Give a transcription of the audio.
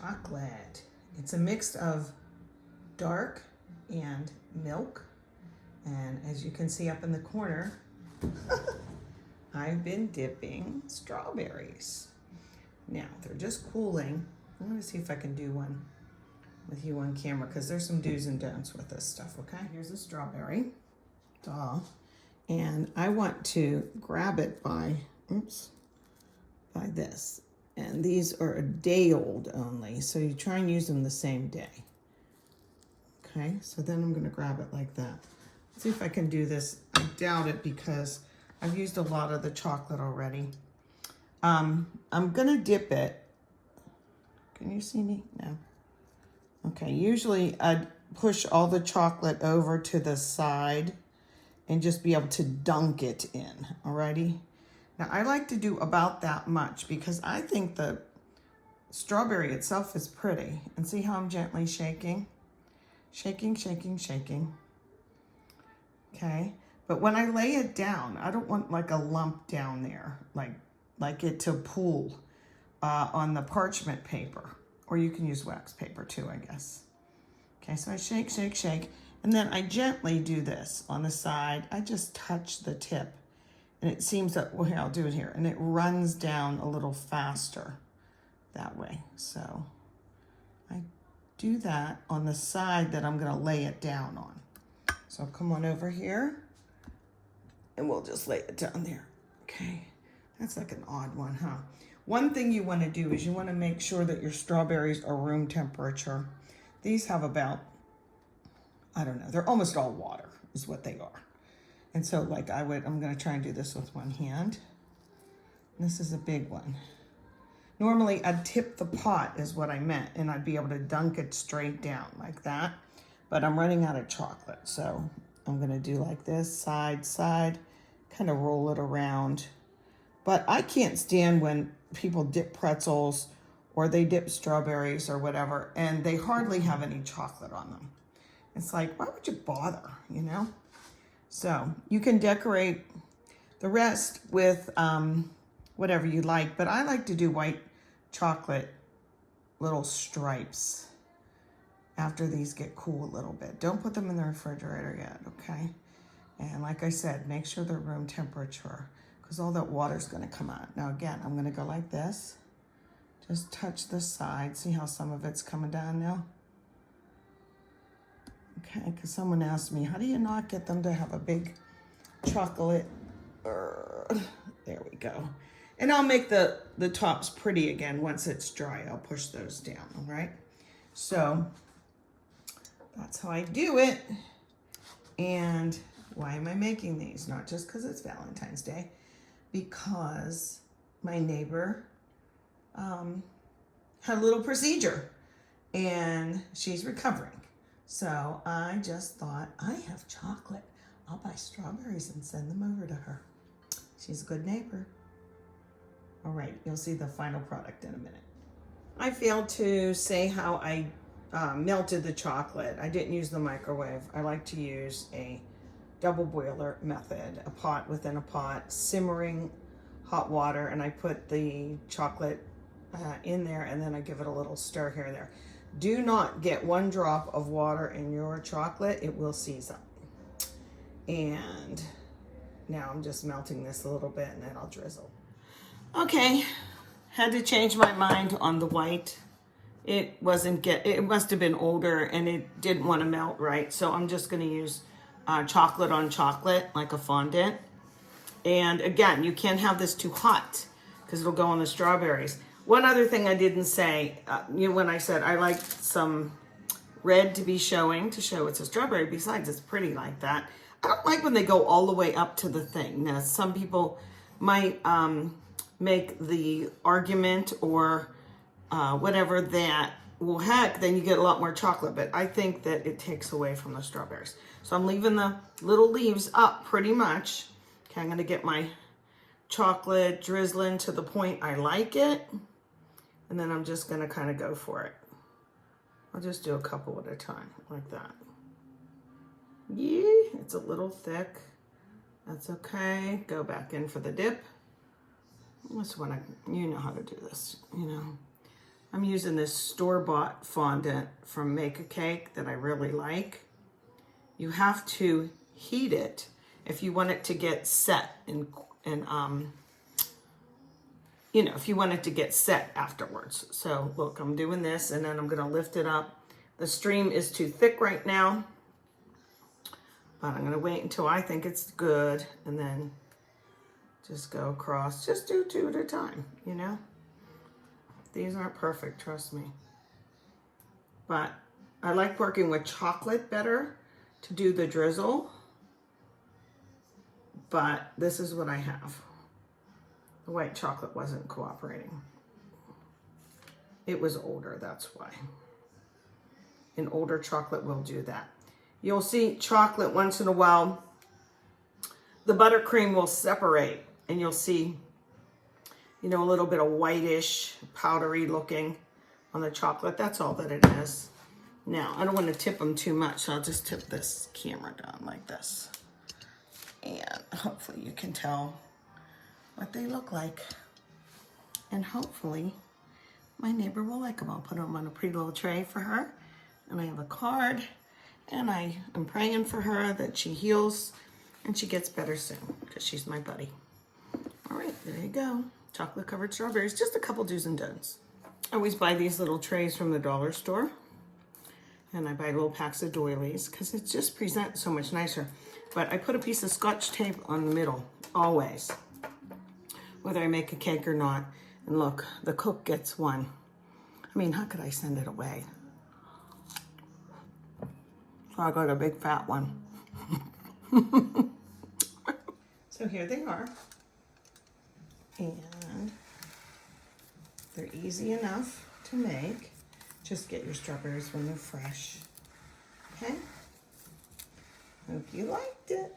chocolate. It's a mix of dark and milk. And as you can see up in the corner, I've been dipping strawberries. Now, they're just cooling. I'm gonna see if I can do one with you on camera because there's some do's and don'ts with this stuff, okay? Here's a strawberry, and I want to grab it by this. And these are a day old only, so you try and use them the same day. Okay, so then I'm gonna grab it like that. Let's see if I can do this. I doubt it because I've used a lot of the chocolate already. I'm gonna dip it. Can you see me? No. Okay, usually I'd push all the chocolate over to the side and just be able to dunk it in, alrighty? Now I like to do about that much because I think the strawberry itself is pretty. And see how I'm gently shaking? Shaking, shaking, shaking. Okay, but when I lay it down, I don't want like a lump down there, like it to pool on the parchment paper, or you can use wax paper too, I guess. Okay, so I shake, shake, shake, and then I gently do this on the side. I just touch the tip, and it seems that, well, here, I'll do it here, and it runs down a little faster that way. So I do that on the side that I'm gonna lay it down on. So come on over here, and we'll just lay it down there. Okay, that's like an odd one, huh? One thing you want to do is you want to make sure that your strawberries are room temperature. These have about, I don't know, they're almost all water is what they are. And so like I'm going to try and do this with one hand. This is a big one. Normally I'd tip the pot is what I meant, and I'd be able to dunk it straight down like that. But I'm running out of chocolate, so I'm gonna do like this, side, side, kind of roll it around. But I can't stand when people dip pretzels or they dip strawberries or whatever, and they hardly have any chocolate on them. It's like, why would you bother, you know? So you can decorate the rest with whatever you like, but I like to do white chocolate little stripes after these get cool a little bit. Don't put them in the refrigerator yet, okay? And like I said, make sure they're room temperature because all that water's gonna come out. Now again, I'm gonna go like this. Just touch the side. See how some of it's coming down now? Okay, because someone asked me, how do you not get them to have a big chocolate? There we go. And I'll make the tops pretty again once it's dry. I'll push those down, all right? So that's how I do it. And why am I making these? Not just because it's Valentine's Day, because my neighbor had a little procedure and she's recovering. So I just thought, I have chocolate. I'll buy strawberries and send them over to her. She's a good neighbor. All right, you'll see the final product in a minute. I failed to say how I melted the chocolate. I didn't use the microwave. I like to use a double boiler method, a pot within a pot, simmering hot water, and I put the chocolate in there, and then I give it a little stir here and there. Do not get one drop of water in your chocolate. It will seize up. And now I'm just melting this a little bit, and then I'll drizzle. Okay, had to change my mind on the white. It must have been older and it didn't want to melt right. So I'm just going to use chocolate on chocolate, like a fondant. And again, you can't have this too hot because it'll go on the strawberries. One other thing I didn't say, when I said I like some red to be showing, to show it's a strawberry, besides it's pretty like that. I don't like when they go all the way up to the thing. Now, some people might make the argument or whatever that, well, heck, then you get a lot more chocolate, but I think that it takes away from the strawberries. So I'm leaving the little leaves up pretty much. Okay, I'm gonna get my chocolate drizzling to the point I like it, and then I'm just gonna kind of go for it. I'll just do a couple at a time, like that. Yeah, it's a little thick. That's okay. Go back in for the dip. That's when you know how to do this, you know. I'm using this store-bought fondant from Make a Cake that I really like. You have to heat it if you want it to get set and you know, if you want it to get set afterwards. So look, I'm doing this and then I'm gonna lift it up. The stream is too thick right now, but I'm gonna wait until I think it's good and then just go across. Just do 2 at a time, you know? These aren't perfect, trust me. But I like working with chocolate better to do the drizzle, but this is what I have. The white chocolate wasn't cooperating. It was older, that's why. An older chocolate will do that. You'll see chocolate once in a while, the buttercream will separate and you'll see, you know, a little bit of whitish, powdery looking on the chocolate. That's all that it is. Now, I don't want to tip them too much, so I'll just tip this camera down like this. And hopefully you can tell what they look like. And hopefully my neighbor will like them. I'll put them on a pretty little tray for her. And I have a card. And I am praying for her that she heals and she gets better soon because she's my buddy. All right, there you go. Chocolate covered strawberries, just a couple do's and don'ts. I always buy these little trays from the dollar store. And I buy little packs of doilies because it just presents so much nicer. But I put a piece of Scotch tape on the middle, always, whether I make a cake or not. And look, the cook gets one. I mean, how could I send it away? So I got a big fat one. So here they are. And they're easy enough to make. Just get your strawberries when they're fresh. Okay? Hope you liked it.